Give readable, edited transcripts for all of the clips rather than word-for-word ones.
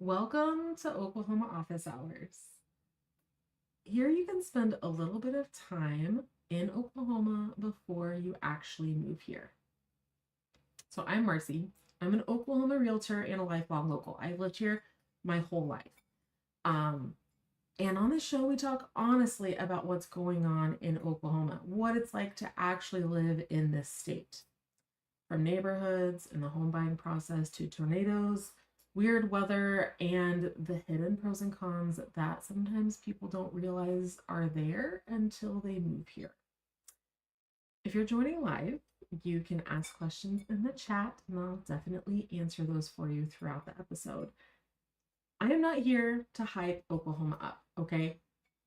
Welcome to Oklahoma Office Hours. Here you can spend a little bit of time in Oklahoma before you actually move here. So I'm Marcy. I'm an Oklahoma realtor and a lifelong local. I've lived here my whole life. And on this show, we talk honestly about what's going on in Oklahoma, what it's like to actually live in this state. From neighborhoods and the home buying process to tornadoes, weird weather, and the hidden pros and cons that sometimes people don't realize are there until they move here. If you're joining live, you can ask questions in the chat, and I'll definitely answer those for you throughout the episode. I am not here to hype Oklahoma up, okay?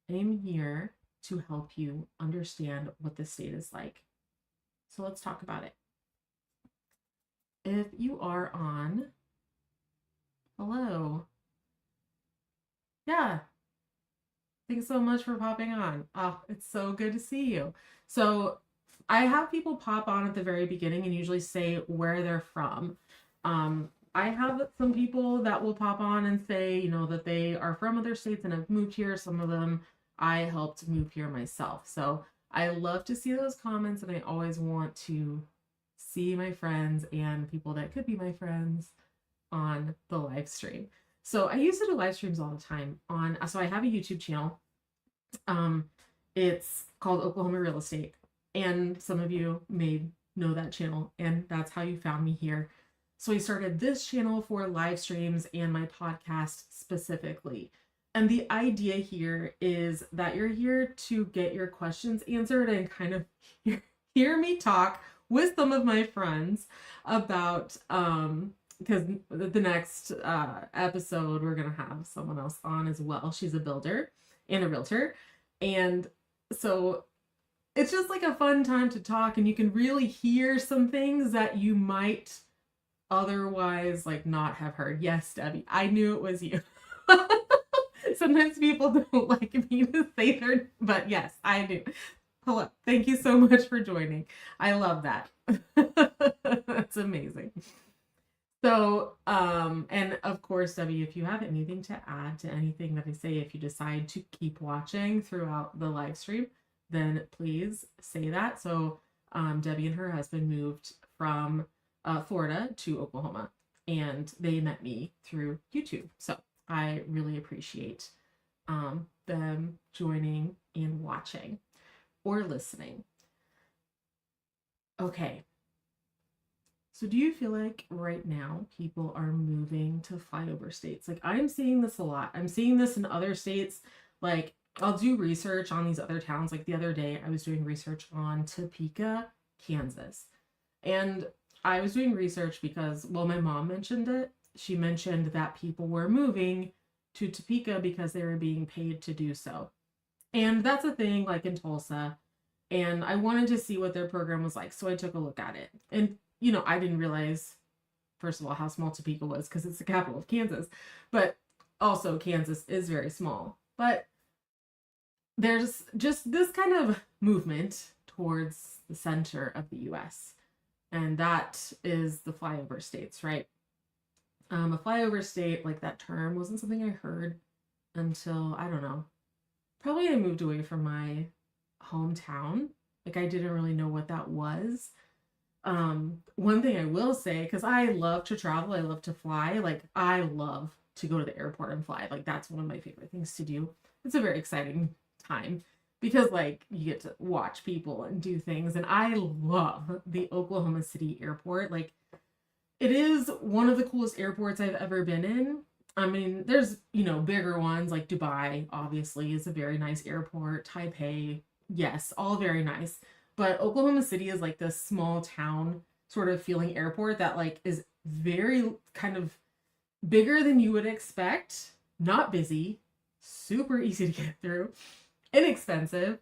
I am here to help you understand what the state is like. So let's talk about it. If you are on, hello. Yeah. Thanks so much for popping on. Oh, it's so good to see you. So I have people pop on at the very beginning and usually say where they're from. I have some people that will pop on and say, that they are from other states and have moved here. Some of them I helped move here myself. So I love to see those comments, and I always want to see my friends and people that could be my friends on the live stream. So I used to do live streams all the time so I have a YouTube channel. It's called Oklahoma Real Estate, and some of you may know that channel, and that's how you found me here. So I started this channel for live streams and my podcast specifically. And the idea here is that you're here to get your questions answered and kind of hear me talk with some of my friends about, because the next episode, we're going to have someone else on as well. She's a builder and a realtor. And so it's just like a fun time to talk, and you can really hear some things that you might otherwise not have heard. Yes, Debbie, I knew it was you. Sometimes people don't like me to say their, but yes, I do. Hello. Thank you so much for joining. I love that. That's amazing. So, and of course, Debbie, if you have anything to add to anything that I say, if you decide to keep watching throughout the live stream, then please say that. So, Debbie and her husband moved from Florida to Oklahoma, and they met me through YouTube. So I really appreciate them joining and watching or listening. Okay. So do you feel like right now people are moving to flyover states? I'm seeing this a lot. I'm seeing this in other states. I'll do research on these other towns. The other day I was doing research on Topeka, Kansas. And I was doing research because, my mom mentioned it. She mentioned that people were moving to Topeka because they were being paid to do so. And that's a thing in Tulsa. And I wanted to see what their program was like. So I took a look at it. And, I didn't realize, first of all, how small Topeka was because it's the capital of Kansas. But also Kansas is very small. But there's just this kind of movement towards the center of the U.S. And that is the flyover states, right? A flyover state, that term wasn't something I heard until, I don't know, probably I moved away from my hometown. I didn't really know what that was. One thing I will say, because I love to travel, I love to fly. I love to go to the airport and fly. That's one of my favorite things to do. It's a very exciting time because you get to watch people and do things. And I love the Oklahoma City airport. It is one of the coolest airports I've ever been in. I mean, there's, bigger ones like Dubai, obviously, is a very nice airport. Taipei, yes, all very nice. But Oklahoma City is this small town sort of feeling airport that is very kind of bigger than you would expect, not busy, super easy to get through, inexpensive.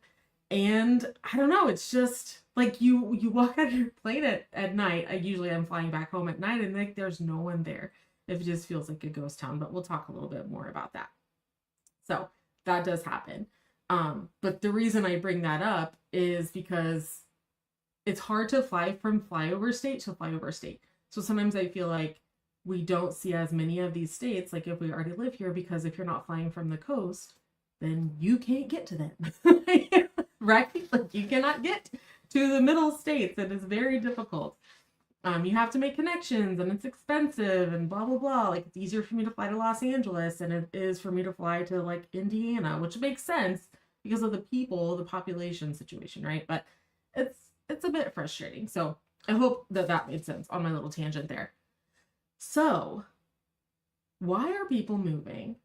And I don't know, it's just you walk out of your plane at night. I'm flying back home at night, and there's no one there. It just feels like a ghost town, but we'll talk a little bit more about that. So that does happen. But the reason I bring that up is because it's hard to fly from flyover state to flyover state. So sometimes I feel we don't see as many of these states, like if we already live here, because if you're not flying from the coast, then you can't get to them. Right? Like you cannot get to the middle states. It is very difficult. You have to make connections and it's expensive and blah blah blah. Like it's easier for me to fly to Los Angeles than it is for me to fly to like Indiana, which makes sense because of the people, the population situation, right? But it's a bit frustrating. So I hope that that made sense on my little tangent there. So, why are people moving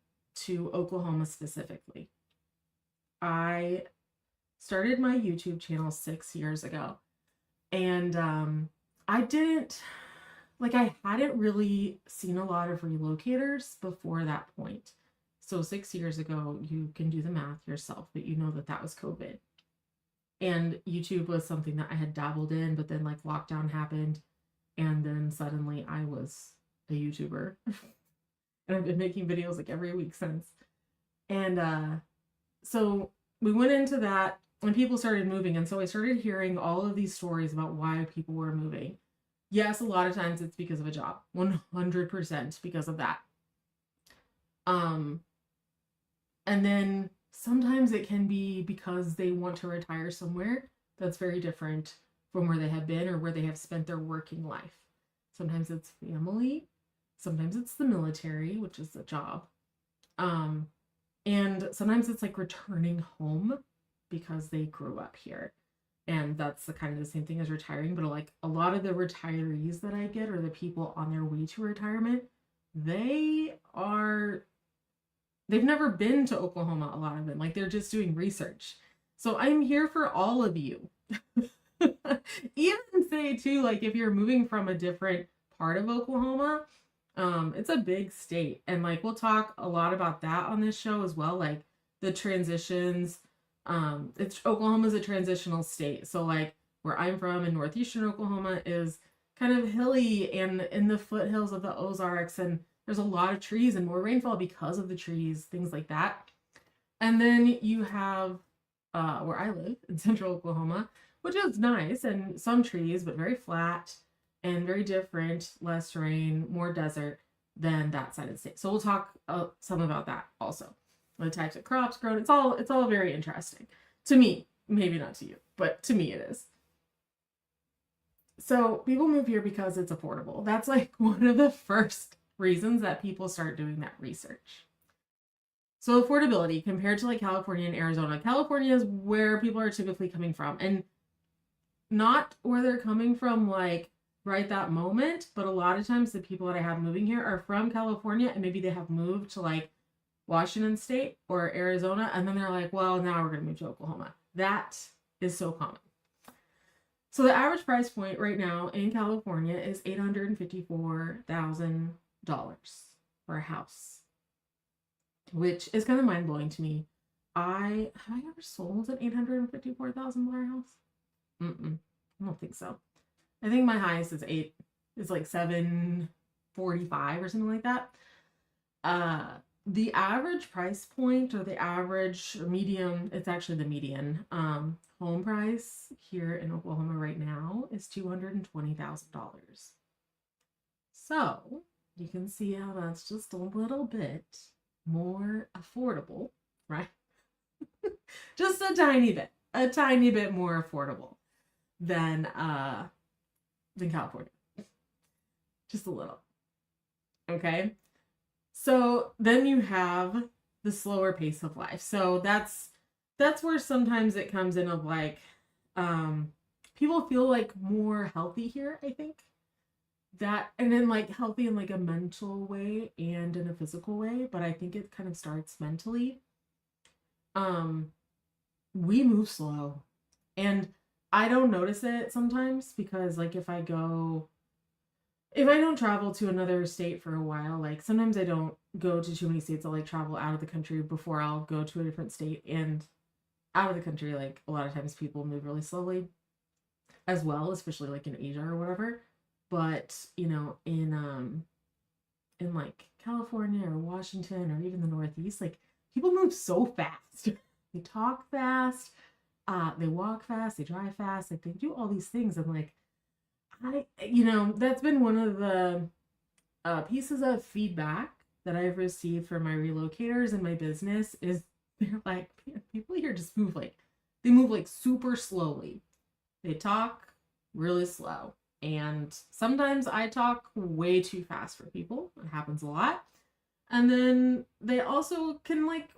to Oklahoma specifically? I started my YouTube channel 6 years ago, and I hadn't really seen a lot of relocators before that point. So 6 years ago, you can do the math yourself, but you know that that was COVID. And YouTube was something that I had dabbled in, but then like lockdown happened, and then suddenly I was a YouTuber. And I've been making videos like every week since. And so we went into that when people started moving. And so I started hearing all of these stories about why people were moving. Yes, a lot of times it's because of a job, 100% because of that. And then sometimes it can be because they want to retire somewhere that's very different from where they have been or where they have spent their working life. Sometimes it's family. Sometimes it's the military, which is a job. And sometimes it's like returning home because they grew up here. And that's the kind of the same thing as retiring. But like a lot of the retirees that I get, or the people on their way to retirement, they've never been to Oklahoma, a lot of them. Like they're just doing research. So I'm here for all of you. Even say too, like if you're moving from a different part of Oklahoma, it's a big state. And like we'll talk a lot about that on this show as well. Like the transitions. Oklahoma's a transitional state. So like where I'm from in northeastern Oklahoma is kind of hilly and in the foothills of the Ozarks, and there's a lot of trees and more rainfall because of the trees, things like that. And then you have where I live in central Oklahoma, which is nice and some trees, but very flat and very different, less rain, more desert than that side of the state. So we'll talk some about that also. The types of crops grown. It's all very interesting. To me, maybe not to you, but to me it is. So people move here because it's affordable. That's like one of the first reasons that people start doing that research. So affordability compared to like California and Arizona. California is where people are typically coming from, and not where they're coming from like right that moment, but a lot of times the people that I have moving here are from California and maybe they have moved to like Washington State or Arizona, and then they're like, well, now we're going to move to Oklahoma. That is so common. So the average price point right now in California is $854,000 for a house, which is kind of mind-blowing to me. Have I ever sold an $854,000 house? I don't think so. I think my highest is like 745 or something like that. The average price point, or the average or medium, it's actually the median home price here in Oklahoma right now is $220,000. So you can see how that's just a little bit more affordable, right? Just a tiny bit more affordable than California. Just a little. Okay. So then you have the slower pace of life. So that's where sometimes it comes in of like, people feel like more healthy here, I think. That, and then like healthy in like a mental way and in a physical way, but I think it kind of starts mentally. We move slow, and I don't notice it sometimes because like if I don't travel to another state for a while, like sometimes I don't go to too many states. I'll like travel out of the country before I'll go to a different state, and out of the country, like a lot of times people move really slowly as well, especially like in Asia or whatever. But you know, in like California or Washington or even the Northeast, like people move so fast. They talk fast, they walk fast, they drive fast, like they do all these things. I'm like, that's been one of the pieces of feedback that I've received from my relocators in my business is they're like, people here just move like, they move like super slowly. They talk really slow. And sometimes I talk way too fast for people. It happens a lot. And then they also can like,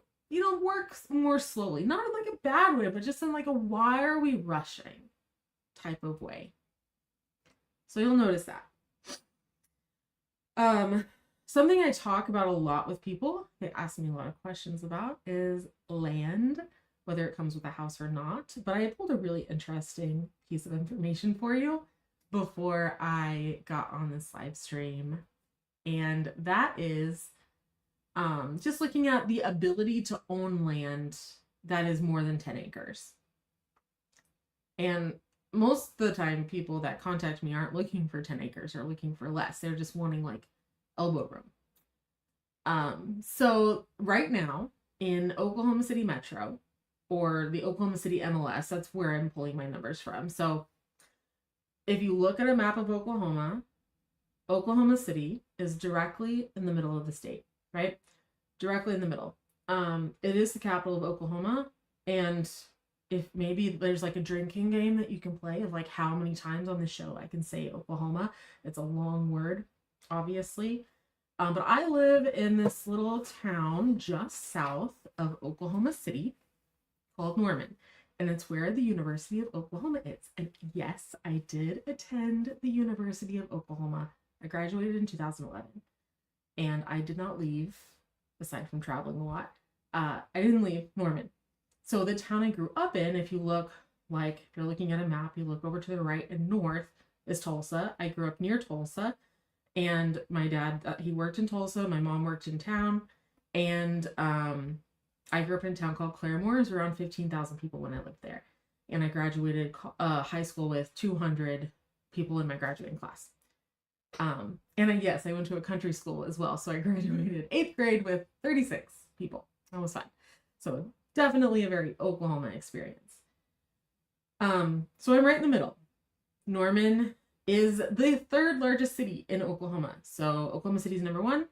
work more slowly. Not in like a bad way, but just in like a why are we rushing type of way. So you'll notice that. Something I talk about a lot with people, they ask me a lot of questions about, is land, whether it comes with a house or not. But I pulled a really interesting piece of information for you before I got on this live stream. And that is just looking at the ability to own land that is more than 10 acres. And most of the time, people that contact me aren't looking for 10 acres or looking for less. They're just wanting like elbow room. So right now in Oklahoma City Metro, or the Oklahoma City MLS, that's where I'm pulling my numbers from. So if you look at a map of Oklahoma, Oklahoma City is directly in the middle of the state, right? Directly in the middle. It is the capital of Oklahoma. And if maybe there's like a drinking game that you can play of like how many times on the show I can say Oklahoma, it's a long word, obviously. But I live in this little town just south of Oklahoma City called Norman. And it's where the University of Oklahoma is. And yes, I did attend the University of Oklahoma. I graduated in 2011. And I did not leave, aside from traveling a lot. I didn't leave Norman. So the town I grew up in, if you look, like, if you're looking at a map, you look over to the right and north is Tulsa. I grew up near Tulsa. And my dad, he worked in Tulsa. My mom worked in town. And I grew up in a town called Claremore. It was around 15,000 people when I lived there. And I graduated high school with 200 people in my graduating class. And yes, I went to a country school as well. So I graduated 8th grade with 36 people. That was fun. So definitely a very Oklahoma experience. So I'm right in the middle. Norman is the third largest city in Oklahoma. So Oklahoma City is number 1,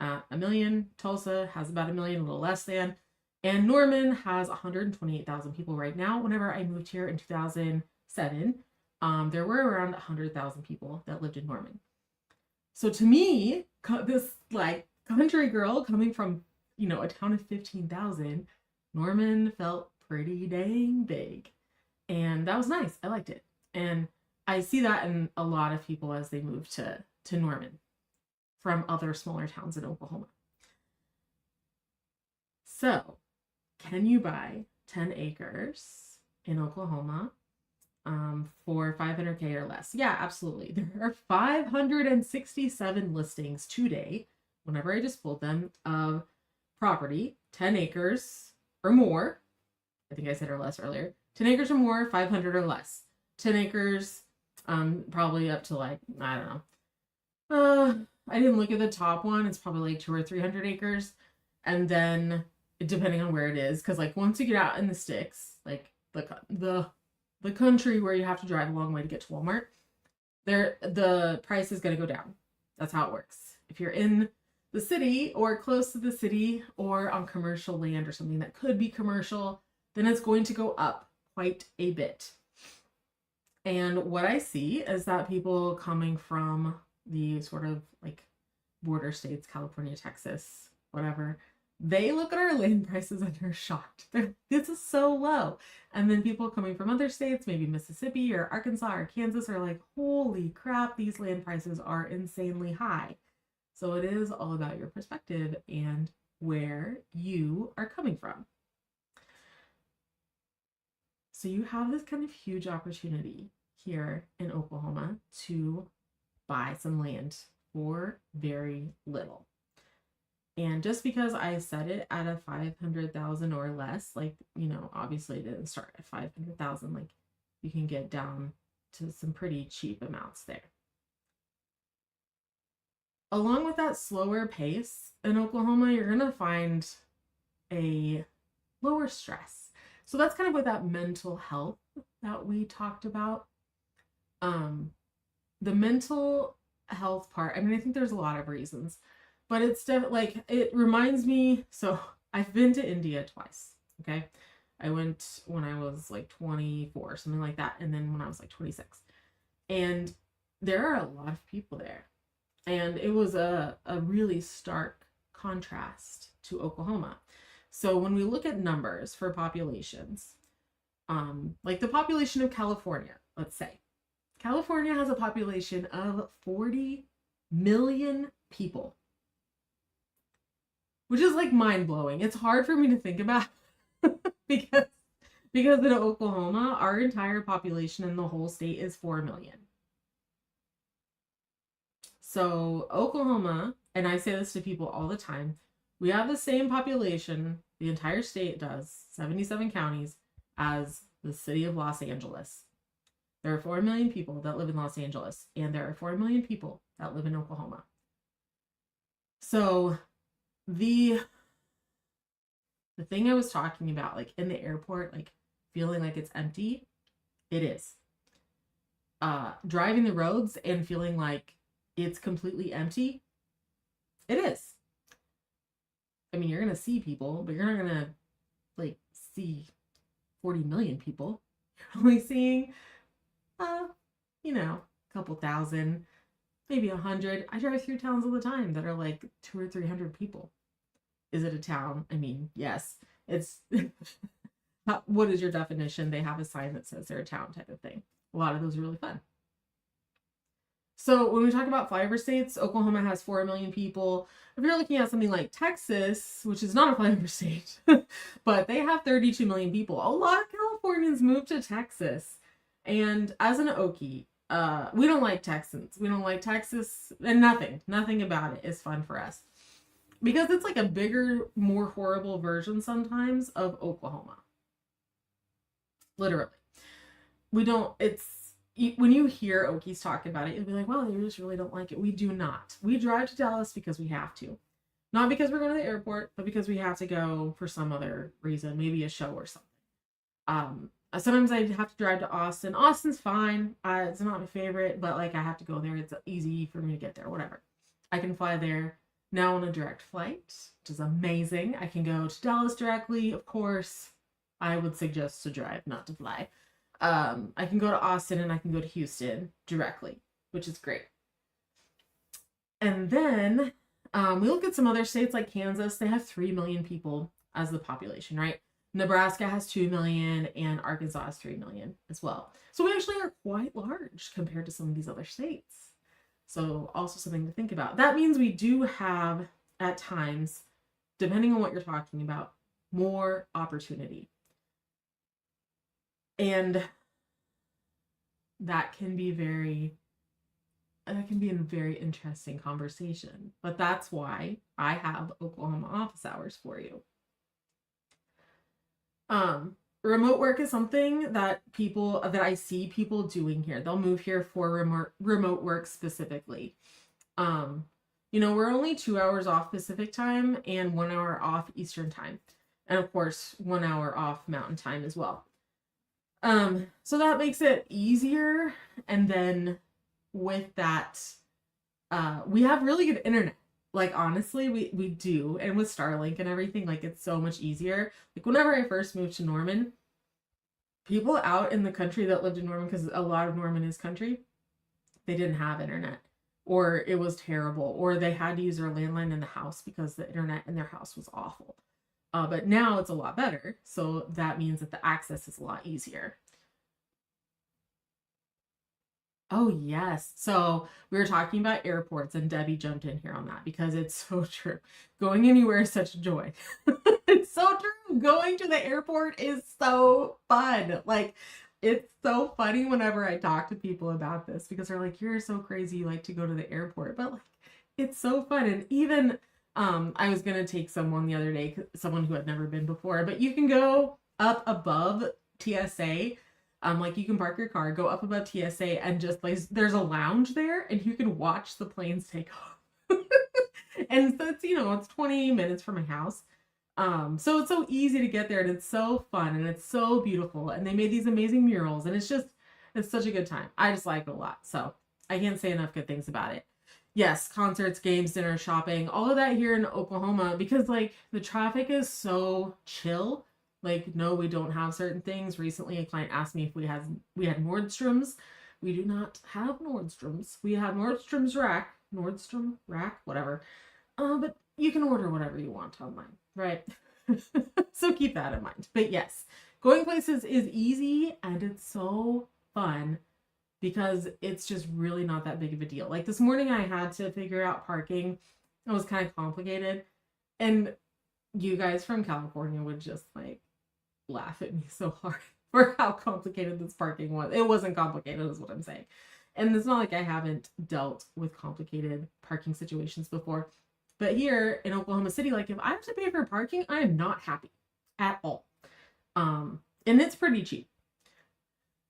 1 million. Tulsa has about 1 million, a little less than. And Norman has 128,000 people right now. Whenever I moved here in 2007, there were around 100,000 people that lived in Norman. So to me, this like country girl coming from, a town of 15,000, Norman felt pretty dang big. And that was nice. I liked it. And I see that in a lot of people as they move to Norman from other smaller towns in Oklahoma. So, can you buy 10 acres in Oklahoma for $500K or less? Yeah, absolutely. There are 567 listings today, whenever I just pulled them, of property, 10 acres or more. I think I said or less earlier. 10 acres or more, 500 or less. 10 acres, probably up to like, I don't know. I didn't look at the top one. It's probably like 200 or 300 acres. And then depending on where it is, because like once you get out in the sticks, like the country where you have to drive a long way to get to Walmart, the price is going to go down. That's how it works. If you're in the city or close to the city or on commercial land or something that could be commercial, then it's going to go up quite a bit. And what I see is that people coming from the sort of like border states, California, Texas, whatever, they look at our land prices and they're shocked. This is so low. And then people coming from other states, maybe Mississippi or Arkansas or Kansas, are like, holy crap, these land prices are insanely high. So it is all about your perspective and where you are coming from. So you have this kind of huge opportunity here in Oklahoma to buy some land for very little. And just because I set it at a 500,000 or less, like, obviously it didn't start at 500,000, like you can get down to some pretty cheap amounts there. Along with that slower pace in Oklahoma, you're going to find a lower stress. So that's kind of with that mental health that we talked about. The mental health part. I mean, I think there's a lot of reasons, but it's definitely like, it reminds me. So I've been to India twice. Okay. I went when I was like 24, something like that. And then when I was like 26. And there are a lot of people there. And it was a really stark contrast to Oklahoma. So when we look at numbers for populations, like the population of California, let's say, California has a population of 40 million people, which is like mind blowing. It's hard for me to think about because in Oklahoma, our entire population in the whole state is 4 million. So Oklahoma, and I say this to people all the time, we have the same population, the entire state does, 77 counties, as the city of Los Angeles. There are 4 million people that live in Los Angeles, and there are 4 million people that live in Oklahoma. So the thing I was talking about, like in the airport, like feeling like it's empty, it is. Driving the roads and feeling like it's completely empty, it is. I mean, you're gonna see people, but you're not gonna like see 40 million people. You're only seeing a couple thousand, maybe 100. I drive through towns all the time that are like 200 or 300 people. Is it a town? I mean, yes. It's what is your definition? They have a sign that says they're a town type of thing. A lot of those are really fun. So when we talk about flyover states, Oklahoma has 4 million people. If you're looking at something like Texas, which is not a flyover state, but they have 32 million people. A lot of Californians move to Texas. And as an Okie, we don't like Texans. We don't like Texas, and nothing about it is fun for us. Because it's like a bigger, more horrible version sometimes of Oklahoma. Literally. When you hear Okies talk about it, you'll be like, well, they just really don't like it. We do not. We drive to Dallas because we have to. Not because we're going to the airport, but because we have to go for some other reason, maybe a show or something. Sometimes I have to drive to Austin. Austin's fine. It's not my favorite, but like I have to go there. It's easy for me to get there, whatever. I can fly there now on a direct flight, which is amazing. I can go to Dallas directly. Of course, I would suggest to drive, not to fly. I can go to Austin and I can go to Houston directly, which is great. And then we look at some other states like Kansas. They have 3 million people as the population, right? Nebraska has 2 million and Arkansas has 3 million as well. So we actually are quite large compared to some of these other states. So also something to think about. That means we do have, at times, depending on what you're talking about, more opportunity. And that can be a very interesting conversation. But that's why I have Oklahoma office hours for you. Remote work is something that I see people doing here. They'll move here for remote work specifically. We're only 2 hours off Pacific time and 1 hour off Eastern time. And of course, 1 hour off Mountain time as well. So that makes it easier. And then with that, we have really good internet. Like, honestly, we do. And with Starlink and everything, like, it's so much easier. Like, whenever I first moved to Norman, people out in the country that lived in Norman, because a lot of Norman is country, they didn't have internet. Or it was terrible. Or they had to use their landline in the house because the internet in their house was awful. But now it's a lot better. So that means that the access is a lot easier. Oh, yes. So we were talking about airports and Debbie jumped in here on that because it's so true. Going anywhere is such a joy. It's so true. Going to the airport is so fun. Like, it's so funny whenever I talk to people about this because they're like, you're so crazy. You like to go to the airport. But like, it's so fun. And even I was going to take someone the other day, someone who had never been before, but you can go up above TSA. Like you can park your car, go up above TSA and just like, there's a lounge there and you can watch the planes take off. And so it's 20 minutes from my house. So it's so easy to get there and it's so fun and it's so beautiful. And they made these amazing murals and it's such a good time. I just like it a lot. So I can't say enough good things about it. Yes, concerts, games, dinner, shopping, all of that here in Oklahoma, because like the traffic is so chill. Like, no, we don't have certain things. Recently, a client asked me if we had Nordstrom's. We do not have Nordstrom's. We have Nordstrom Rack, whatever. But you can order whatever you want online, right? So keep that in mind. But yes, going places is easy and it's so fun because it's just really not that big of a deal. Like this morning, I had to figure out parking. It was kind of complicated. And you guys from California would just like laugh at me so hard for how complicated this parking was. It wasn't complicated, is what I'm saying. And it's not like I haven't dealt with complicated parking situations before. But here in Oklahoma City, like if I have to pay for parking, I am not happy at all. And it's pretty cheap.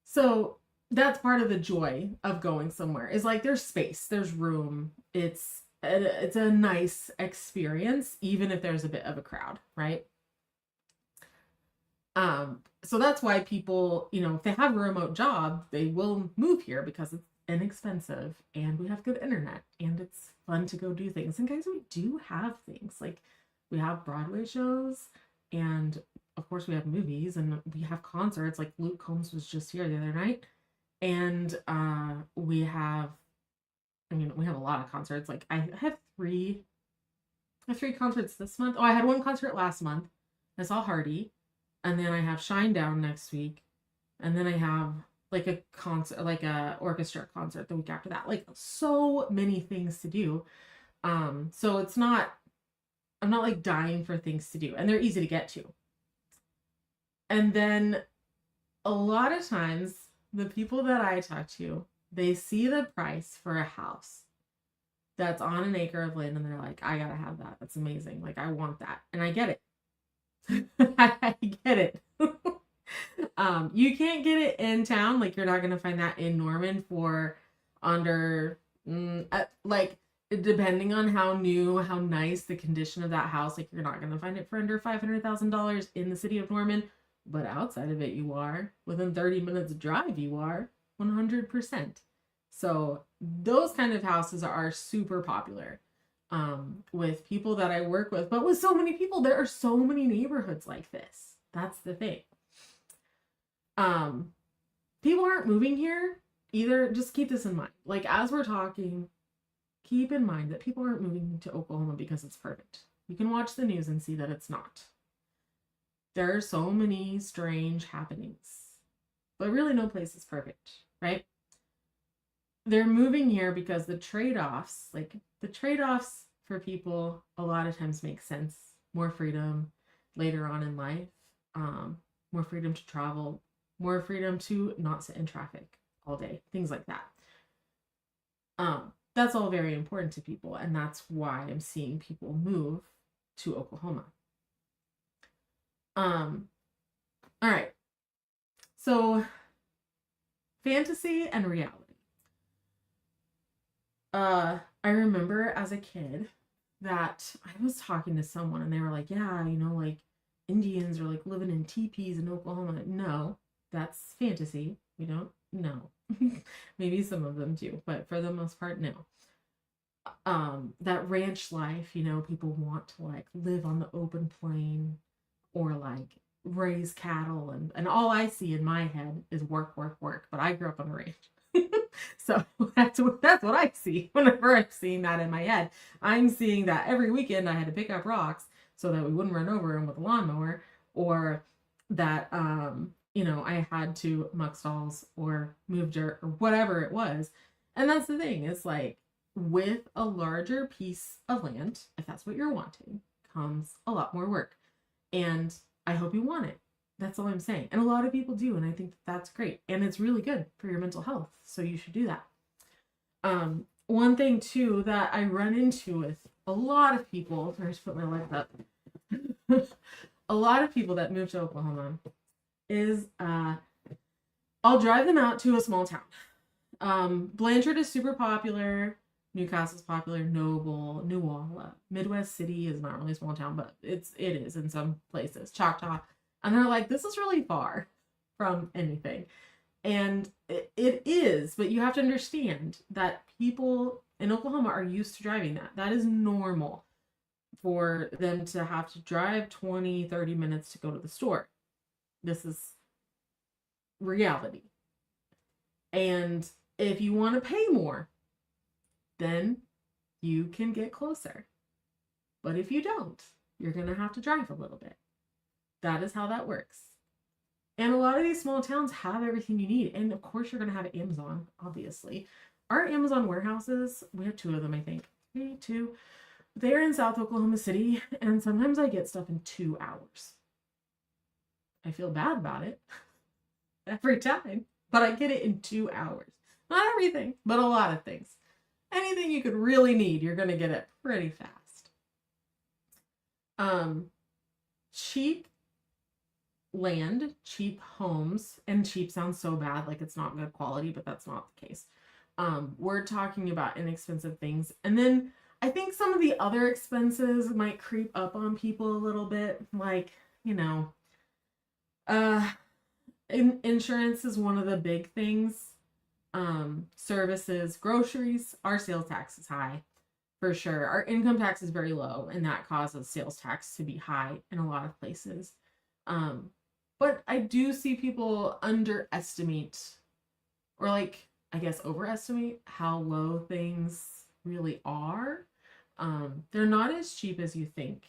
So that's part of the joy of going somewhere is like there's space, there's room. It's a nice experience, even if there's a bit of a crowd, right? So that's why people, if they have a remote job, they will move here because it's inexpensive and we have good internet and it's fun to go do things. And guys, we do have things like we have Broadway shows and of course we have movies and we have concerts. Like Luke Combs was just here the other night. And we have a lot of concerts. Like I have three concerts this month. Oh, I had one concert last month. I saw Hardy. And then I have Shinedown next week. And then I have like a concert, like a orchestra concert the week after that. Like so many things to do. So I'm not like dying for things to do. And they're easy to get to. And then a lot of times the people that I talk to, they see the price for a house that's on an acre of land and they're like, I gotta have that. That's amazing. Like, I want that. And I get it. I get it. You can't get it in town. Like, you're not going to find that in Norman for under, like, depending on how new, how nice the condition of that house, like, you're not going to find it for under $500,000 in the city of Norman. But outside of it, you are. Within 30 minutes drive, you are 100%. So those kind of houses are super popular with people that I work with. But with so many people, there are so many neighborhoods like this. That's the thing. People aren't moving here either. Just keep this in mind. Like, as we're talking, keep in mind that people aren't moving to Oklahoma because it's perfect. You can watch the news and see that it's not. There are so many strange happenings, but really no place is perfect, right? They're moving here because the trade-offs for people a lot of times make sense. More freedom later on in life, more freedom to travel, more freedom to not sit in traffic all day, things like that. That's all very important to people, and that's why I'm seeing people move to Oklahoma. All right. So fantasy and reality. I remember as a kid that I was talking to someone and they were like, yeah, like Indians are like living in teepees in Oklahoma. No, that's fantasy. We don't know. Maybe some of them do, but for the most part, no. That ranch life, people want to like live on the open plain or like raise cattle and all I see in my head is work, work, work. But I grew up on a ranch. So that's what I see whenever I'm seeing that in my head. I'm seeing that every weekend I had to pick up rocks so that we wouldn't run over them with a lawnmower, or that I had to muck stalls or move dirt or whatever it was. And that's the thing, it's like with a larger piece of land, if that's what you're wanting, comes a lot more work. And I hope you want it. That's all I'm saying. And a lot of people do. And I think that's great. And it's really good for your mental health. So you should do that. One thing too that I run into with a lot of people, I just put my legs up. A lot of people that move to Oklahoma is I'll drive them out to a small town. Blanchard is super popular. Newcastle's popular. Noble, Newalla, Midwest City is not really a small town, but it is in some places. Choctaw. And they're like, this is really far from anything. And it is, but you have to understand that people in Oklahoma are used to driving that. That is normal for them to have to drive 20, 30 minutes to go to the store. This is reality. And if you want to pay more, then you can get closer. But if you don't, you're going to have to drive a little bit. That is how that works. And a lot of these small towns have everything you need. And of course, you're going to have Amazon, obviously. Our Amazon warehouses, we have 2 of them, I think. 2. They're in South Oklahoma City. And sometimes I get stuff in 2 hours. I feel bad about it every time. But I get it in 2 hours. Not everything, but a lot of things. Anything you could really need, you're going to get it pretty fast. Cheap land, cheap homes, and cheap sounds so bad, like it's not good quality, but that's not the case. We're talking about inexpensive things. And then I think some of the other expenses might creep up on people a little bit, like, you know, insurance is one of the big things. Services, groceries, our sales tax is high for sure. Our income tax is very low, and that causes sales tax to be high in a lot of places. But I do see people underestimate, or like, I guess overestimate how low things really are. They're not as cheap as you think.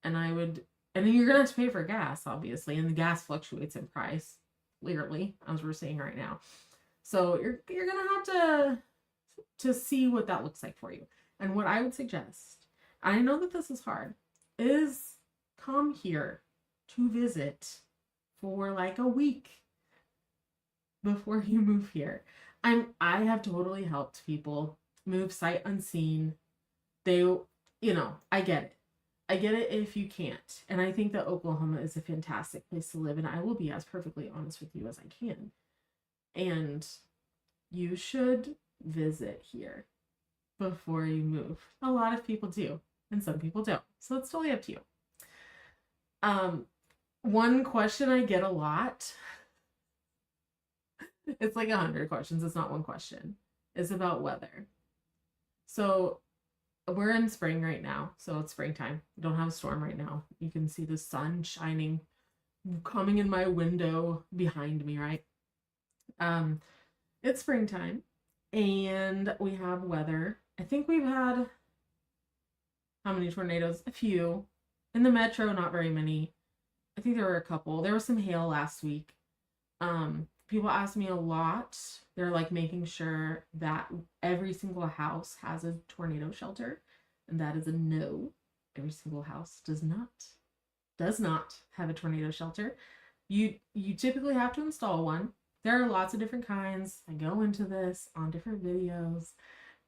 And then you're gonna have to pay for gas, obviously, and the gas fluctuates in price, clearly, as we're seeing right now. So you're gonna have to see what that looks like for you. And what I would suggest, I know that this is hard, is come here to visit for like a week before you move here. I have totally helped people move sight unseen. I get it. I get it if you can't. And I think that Oklahoma is a fantastic place to live, and I will be as perfectly honest with you as I can. And you should visit here before you move. A lot of people do, and some people don't. So it's totally up to you. One question I get a lot, it's like 100 questions. It's not one question. It's about weather. So we're in spring right now. So it's springtime. We don't have a storm right now. You can see the sun shining, coming in my window behind me, right? It's springtime and we have weather. I think we've had how many tornadoes? A few. In the metro, not very many. I think there were a couple. There was some hail last week. People ask me a lot. They're like making sure that every single house has a tornado shelter, and that is a no. Every single house does not have a tornado shelter. You typically have to install one. There are lots of different kinds. I go into this on different videos.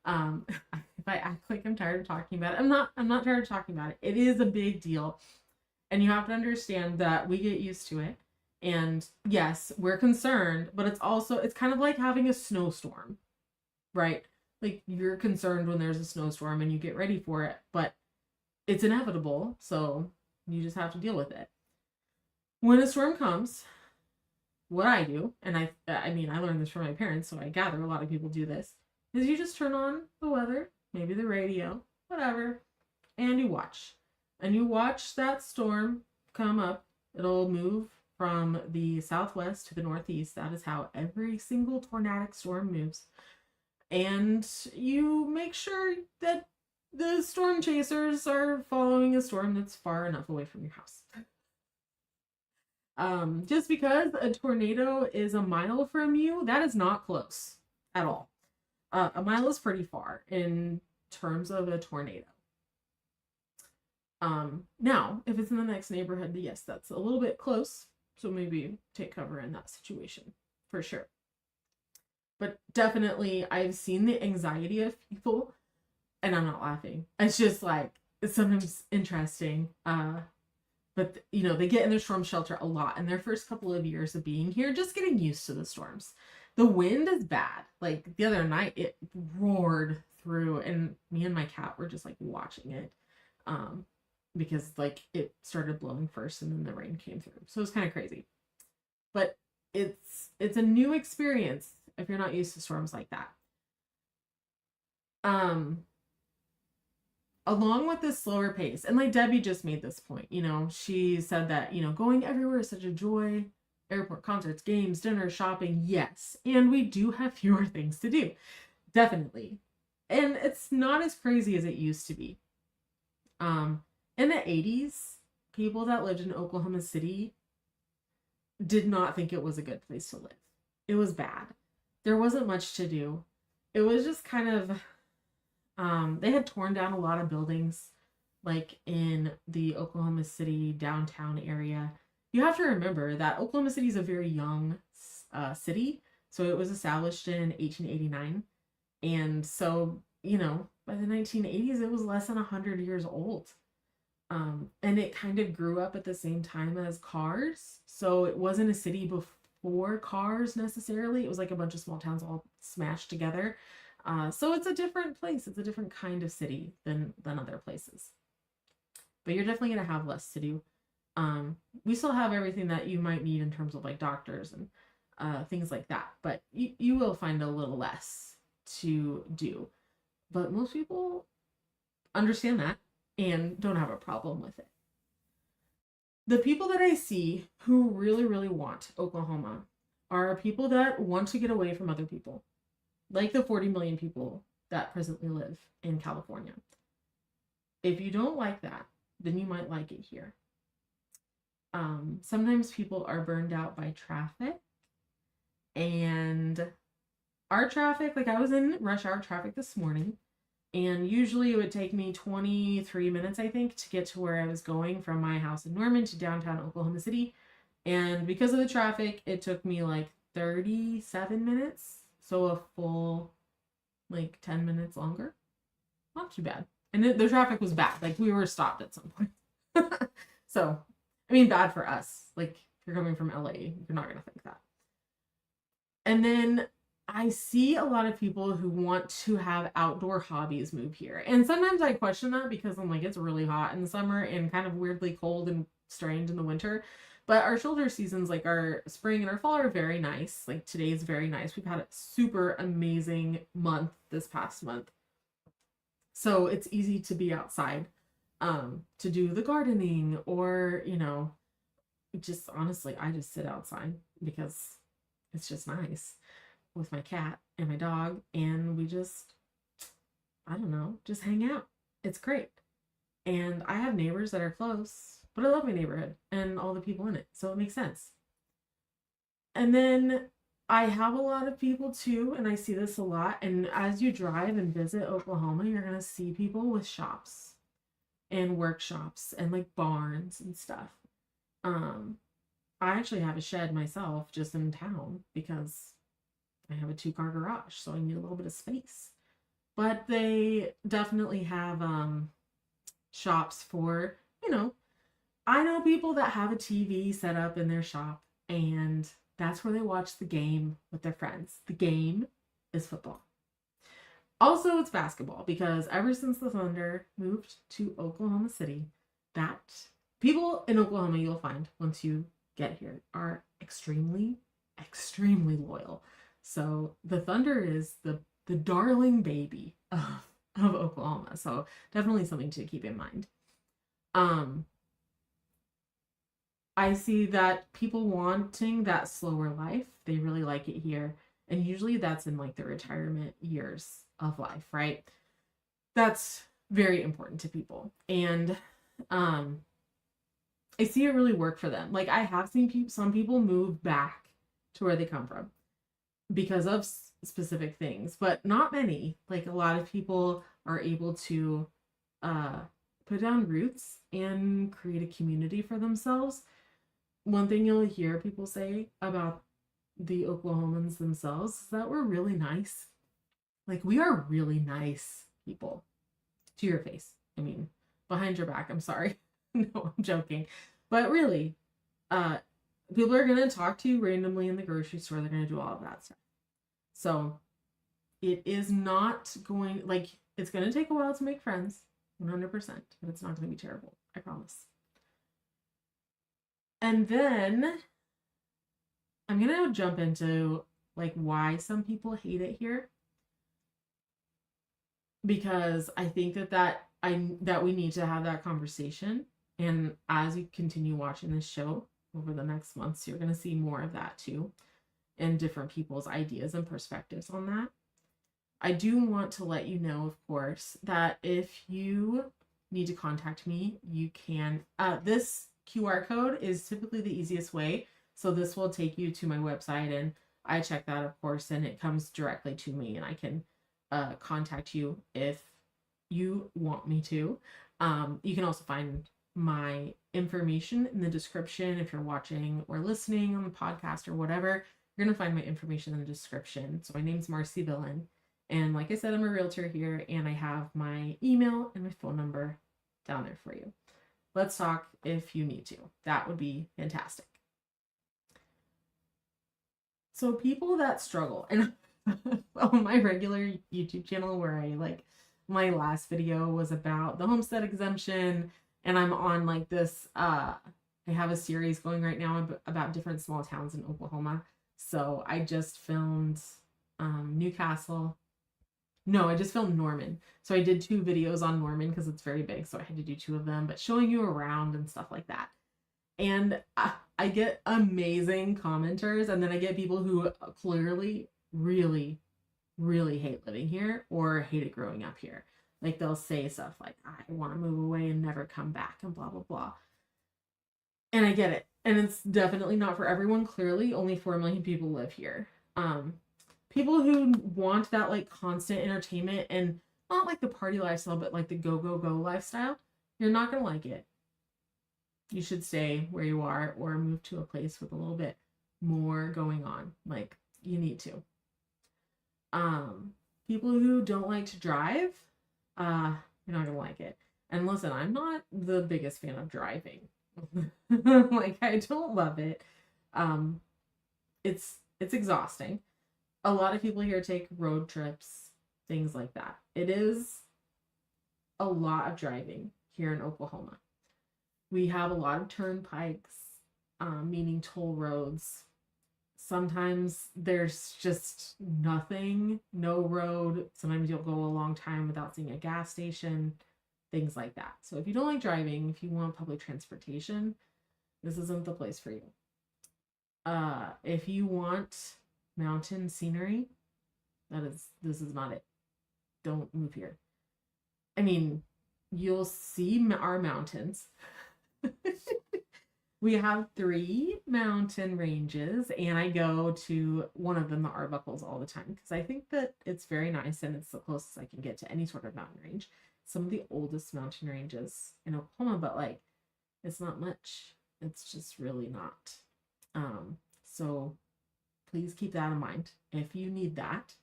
If I act like I'm tired of talking about it, I'm not tired of talking about it. It is a big deal. And you have to understand that we get used to it. And yes, we're concerned, but it's kind of like having a snowstorm, right? Like you're concerned when there's a snowstorm and you get ready for it, but it's inevitable. So you just have to deal with it. When a storm comes, what I do, and I learned this from my parents, so I gather a lot of people do this, is you just turn on the weather, maybe the radio, whatever, and you watch. And you watch that storm come up. It'll move from the southwest to the northeast. That is how every single tornadic storm moves. And you make sure that the storm chasers are following a storm that's far enough away from your house. Just because a tornado is a mile from you, that is not close at all. A mile is pretty far in terms of a tornado. Now, if it's in the next neighborhood, yes, that's a little bit close. So maybe take cover in that situation for sure. But definitely I've seen the anxiety of people, and I'm not laughing. It's just like, it's sometimes interesting. But they get in their storm shelter a lot in their first couple of years of being here, just getting used to the storms. The wind is bad. Like the other night it roared through, and me and my cat were just like watching it. Because like it started blowing first and then the rain came through. So it's kind of crazy. But it's a new experience if you're not used to storms like that. Um, Along with this slower pace, and like Debbie just made this point, she said that, going everywhere is such a joy. Airport, concerts, games, dinner, shopping, yes. And we do have fewer things to do. Definitely. And it's not as crazy as it used to be. In the 80s, people that lived in Oklahoma City did not think it was a good place to live. It was bad. There wasn't much to do. It was just kind of they had torn down a lot of buildings, like in the Oklahoma City downtown area. You have to remember that Oklahoma City is a very young city. So it was established in 1889. And so, by the 1980s, it was less than 100 years old. And it kind of grew up at the same time as cars. So it wasn't a city before cars necessarily. It was like a bunch of small towns all smashed together. So it's a different place. It's a different kind of city than other places. But you're definitely going to have less to do. We still have everything that you might need in terms of like doctors and things like that. But you will find a little less to do. But most people understand that and don't have a problem with it. The people that I see who really, really want Oklahoma are people that want to get away from other people, like the 40 million people that presently live in California. If you don't like that, then you might like it here. Sometimes people are burned out by traffic, and our traffic, like I was in rush hour traffic this morning, and usually it would take me 23 minutes, I think, to get to where I was going from my house in Norman to downtown Oklahoma City. And because of the traffic, it took me like 37 minutes. So a full like 10 minutes longer. Not too bad. And the traffic was bad. Like we were stopped at some point. So, I mean, bad for us. Like if you're coming from LA, you're not going to think that. And then I see a lot of people who want to have outdoor hobbies move here. And sometimes I question that because I'm like, it's really hot in the summer and kind of weirdly cold and strange in the winter. But our shoulder seasons, like our spring and our fall, are very nice. Like today is very nice. We've had a super amazing month this past month. So it's easy to be outside to do the gardening or, just honestly, I just sit outside because it's just nice with my cat and my dog. And we just, I don't know, just hang out. It's great. And I have neighbors that are close, but I love my neighborhood and all the people in it. So it makes sense. And then I have a lot of people too, and I see this a lot. And as you drive and visit Oklahoma, you're going to see people with shops and workshops and like barns and stuff. I actually have a shed myself just in town because I have a 2-car garage, so I need a little bit of space. But they definitely have shops for, I know people that have a TV set up in their shop, and that's where they watch the game with their friends. The game is football. Also, it's basketball because ever since the Thunder moved to Oklahoma City, that people in Oklahoma, you'll find once you get here, are extremely, extremely loyal. So the Thunder is the darling baby of Oklahoma. So definitely something to keep in mind. I see that people wanting that slower life, they really like it here. And usually that's in like the retirement years of life, right? That's very important to people. And I see it really work for them. Like I have seen some people move back to where they come from because of specific things, but not many. Like a lot of people are able to put down roots and create a community for themselves. One thing you'll hear people say about the Oklahomans themselves is that we're really nice. Like we are really nice people to your face. I mean, behind your back. I'm sorry. No, I'm joking. But really, people are going to talk to you randomly in the grocery store. They're going to do all of that stuff. So it is not going, like, it's going to take a while to make friends, 100%, but it's not going to be terrible. I promise. And then I'm going to jump into like why some people hate it here. because I think that we need to have that conversation. And as you continue watching this show over the next months, you're going to see more of that too, and different people's ideas and perspectives on that. I do want to let you know, of course, that if you need to contact me, you can. This QR code is typically the easiest way. So this will take you to my website, and I check that, of course, and it comes directly to me, and I can contact you if you want me to. You can also find my information in the description if you're watching or listening on the podcast or whatever. You're going to find my information in the description. So my name's Marcy Villan. And like I said, I'm a realtor here, and I have my email and my phone number down there for you. Let's talk if you need to. That would be fantastic. So people that struggle, and on my regular YouTube channel where my last video was about the homestead exemption, and I'm on like this, I have a series going right now about different small towns in Oklahoma. So I just filmed Newcastle. No, I just filmed Norman. So I did 2 videos on Norman because it's very big. So I had to do 2 of them, but showing you around and stuff like that. And I get amazing commenters, and then I get people who clearly really, really hate living here or hate it growing up here. Like they'll say stuff like, I want to move away and never come back and blah, blah, blah. And I get it. And it's definitely not for everyone. Clearly, only 4 million people live here. People who want that like constant entertainment and not like the party lifestyle, but like the go, go, go lifestyle, you're not going to like it. You should stay where you are or move to a place with a little bit more going on. Like you need to. People who don't like to drive, you're not going to like it. And listen, I'm not the biggest fan of driving. Like I don't love it. It's exhausting. A lot of people here take road trips, things like that. It is a lot of driving here in Oklahoma. We have a lot of turnpikes, meaning toll roads. Sometimes there's just nothing, no road. Sometimes you'll go a long time without seeing a gas station, things like that. So if you don't like driving, if you want public transportation, this isn't the place for you. If you want mountain scenery, this is not it. Don't move here. I mean, you'll see our mountains. We have 3 mountain ranges, and I go to one of them, the Arbuckles, all the time because I think that it's very nice and it's the closest I can get to any sort of mountain range. Some of the oldest mountain ranges in Oklahoma, but like it's not much. It's just really not. So please keep that in mind if you need that.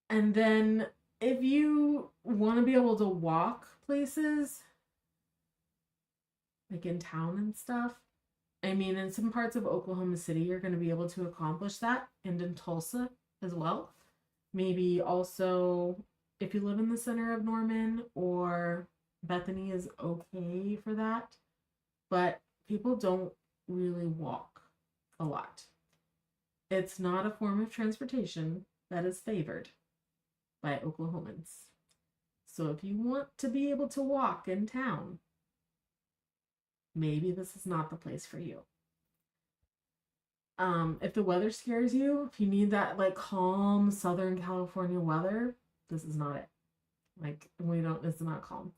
And then if you want to be able to walk places, like in town and stuff, I mean, in some parts of Oklahoma City, you're going to be able to accomplish that, and in Tulsa as well. Maybe also if you live in the center of Norman or Bethany is okay for that, but people don't really walk a lot. It's not a form of transportation that is favored by Oklahomans. So if you want to be able to walk in town, maybe this is not the place for you. If the weather scares you, if you need that like calm Southern California weather, this is not it. Like it's not calm.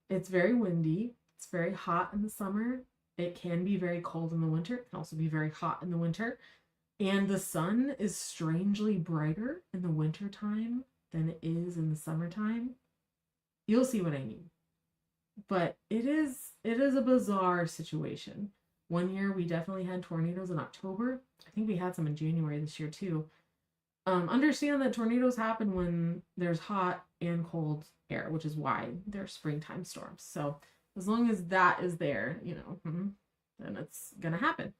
It's very windy. It's very hot in the summer. It can be very cold in the winter. It can also be very hot in the winter. And the sun is strangely brighter in the winter time than it is in the summertime. You'll see what I mean. But it is a bizarre situation. One year we definitely had tornadoes in October. I think we had some in January this year too. Understand that tornadoes happen when there's hot and cold air, which is why they're springtime storms. So as long as that is there, then it's gonna happen.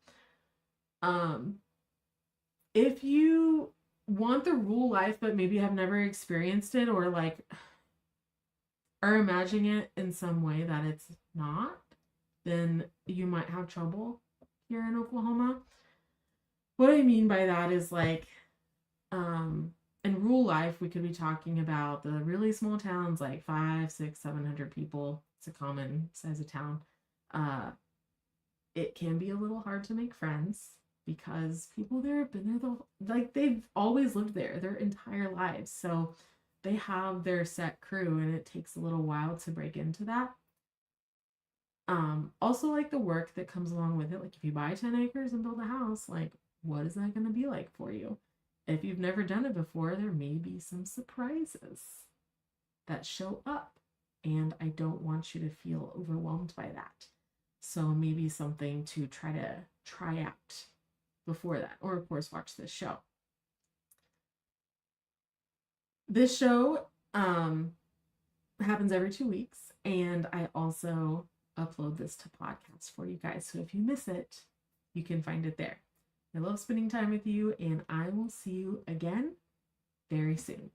If you want the rural life but maybe have never experienced it, or like are imagining it in some way that it's not, then you might have trouble here in Oklahoma. What I mean by that is like, in rural life, we could be talking about the really small towns, like 5, 6, 700 people. It's a common size of town. It can be a little hard to make friends because people there have been there like they've always lived there their entire lives. So they have their set crew and it takes a little while to break into that. Also like the work that comes along with it. Like if you buy 10 acres and build a house, like what is that going to be like for you? If you've never done it before, there may be some surprises that show up. And I don't want you to feel overwhelmed by that. So maybe something to try out before that, or of course watch this show. This show happens every 2 weeks, and I also upload this to podcasts for you guys. So if you miss it, you can find it there. I love spending time with you, and I will see you again very soon.